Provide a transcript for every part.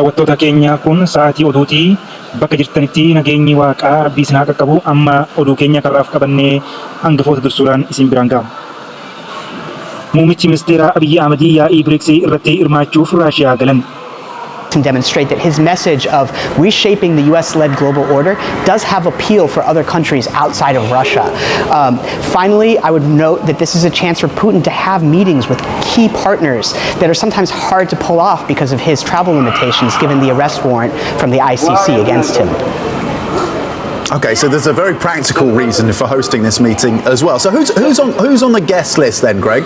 Daawwattoota keenya kun sa'aatii oduutii bakka jirtanitti nageenyi waaqaa rabbii isin haa qaqqabu. Amma oduu keenya karraaf qabannee hangafoota dursuudhaan isin biraan ga'a. Muummichi ministeeraa Abiy Ahmed yaa'ii BRICS irratti hirmaachuuf Raashiyaa galan. And demonstrate that his message of reshaping the US-led global order does have appeal for other countries outside of Russia. Finally, I would note that this is a chance for Putin to have meetings with key partners that are sometimes hard to pull off because of his travel limitations given the arrest warrant from the ICC against him. Okay, so there's a very practical reason for hosting this meeting as well. So who's on the guest list then, Greg?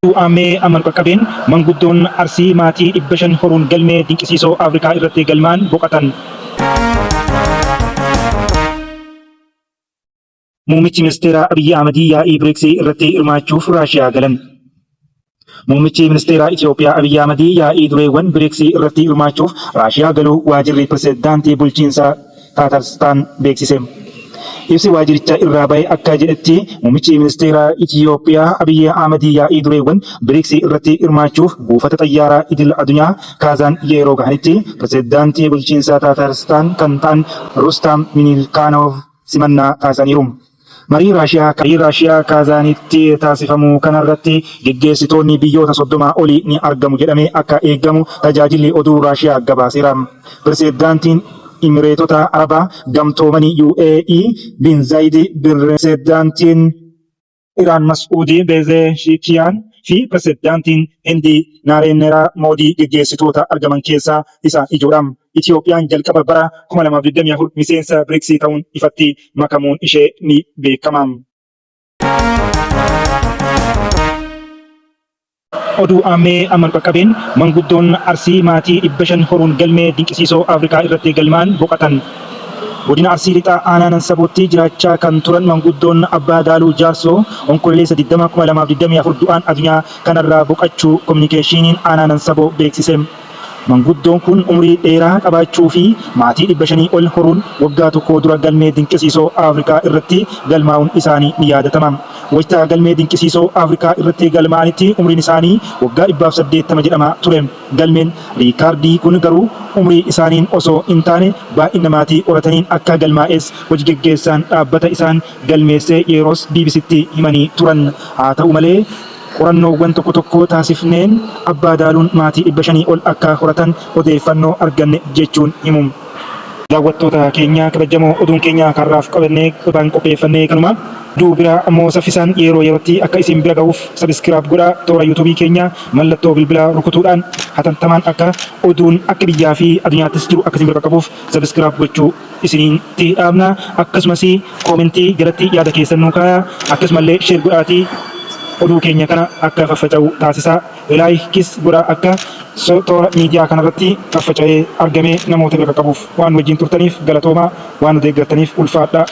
ODUU Ammee Manguddoon Arsii maatii 500 horuun galmee dinqisiisoo Afrikaa irratti galmaan boqatan. Muummichi ministeeraa Abiy Ahmed yaa'ii BRICS irratti hirmaachuuf Raashiyaa galan. Muummichi ministeeraa Itoophiyaa Abiy Ahmed yaa'ii dureewwan BRICS irratti hirmaachuuf Raashiyaa galuu waajirri pirezidaantii bulchiinsa Tatarstaan beeksise. Ibsi waajiricha irraa bahe akka jedhetti muummichi ministeeraa Itoophiyaa Abiy Ahmed yaa'ii dureewwan BRICS irratti hirmaachuuf buufata xayyaaraa idil addunyaa Kaazaan yeroo gahanitti pirezidaantii bulchiinsa Tatarstaan kan ta'an Rustam Minilkaanov simannaa taasisaniiru. Marii Raashiyaa Kaazaanitti taasifamu kanarratti geggeessitoonni biyyoota 30 olii ni argamu jedhamee akka eegamu tajaajilli oduu Raashiyaa gabaaseera. Pirezidaantiin Imireetota Arabaa gamtoomanii UAE bin Zayed pirezidaantiin Iraan Mas'uud Pezeshkiyan fi pirezidaantiin Hindii Narendra Moodii geggeessitoota argaman keessaa isa ijoodha. Itoophiyaan jalqaba bara 2024 miseensa BRICS ta'uun ifatti makamuun ishee ni beekama. ODUU Ammee Manguddoon Arsii maatii 500 horuun galmee dinqisiisoo Afrikaa irratti galmaan boqatan. Godina Arsii lixaa aanaa Nansabootti jiraachaa kan turan manguddoon Abbaa Daaluu Jaarsoo onkololeessa 2024 du'aan addunyaa kanarraa boqachuu kominikeeshiniin aanaa Nansaboo beeksise. Manguddoon kun umurii dheeraa qabaachuu fi maatii 500 ol horuun waggaa tokko dura galmee dinqisiisoo Afrikaa irratti galmaa'uun isaanii ni yaadatama. Wayita galmee dinqisiisoo Afrikaa irratti galmaa'anitti umriin isaanii waggaa 180 jedhama ture. Galmeen riikaardii kun garuu umurii isaaniin osoo hin taane baay'ina maatii horataniin akka galmaa'es hojii geggeessaan dhaabbata isaan galmeessee yeroos BBCtti himanii turan. Haa ta'u malee qorannoowwan tokko tokko taasifneen Abbaa Daaluun maatii 500 ol akka horatan odeeffannoo arganne jechuun himu. Daawwattoota keenya kabajamoo oduun keenya karraaf qabannee qopheeffannee kanuma. Oduu biraa ammoo saffisaan yeroo yerootti akka isin bira ga'uuf sabiskiraayib godhaa. Toora yuutuubii keenya mallattoo bilbilaa rukutuudhaan hatattamaan akka oduun akka biyyaa fi addunyaattis jiru akka isin bira qaqqabuuf sabiskiraayib gochuu isinitti dhaamna. Akkasumas koomentii jalatti yaada keessan nuu kaayaa. Akkasumallee sheer godhaatii oduu keenya kana akka faffaca'u taasisaa. Laayikis godhaa akka toora miidiyaa kanarratti faffaca'ee argamee namoota bira qaqqabuuf. Waan wajjin turtaniif galatoomaa, waan nu deeggartaniif ulfaadhaa.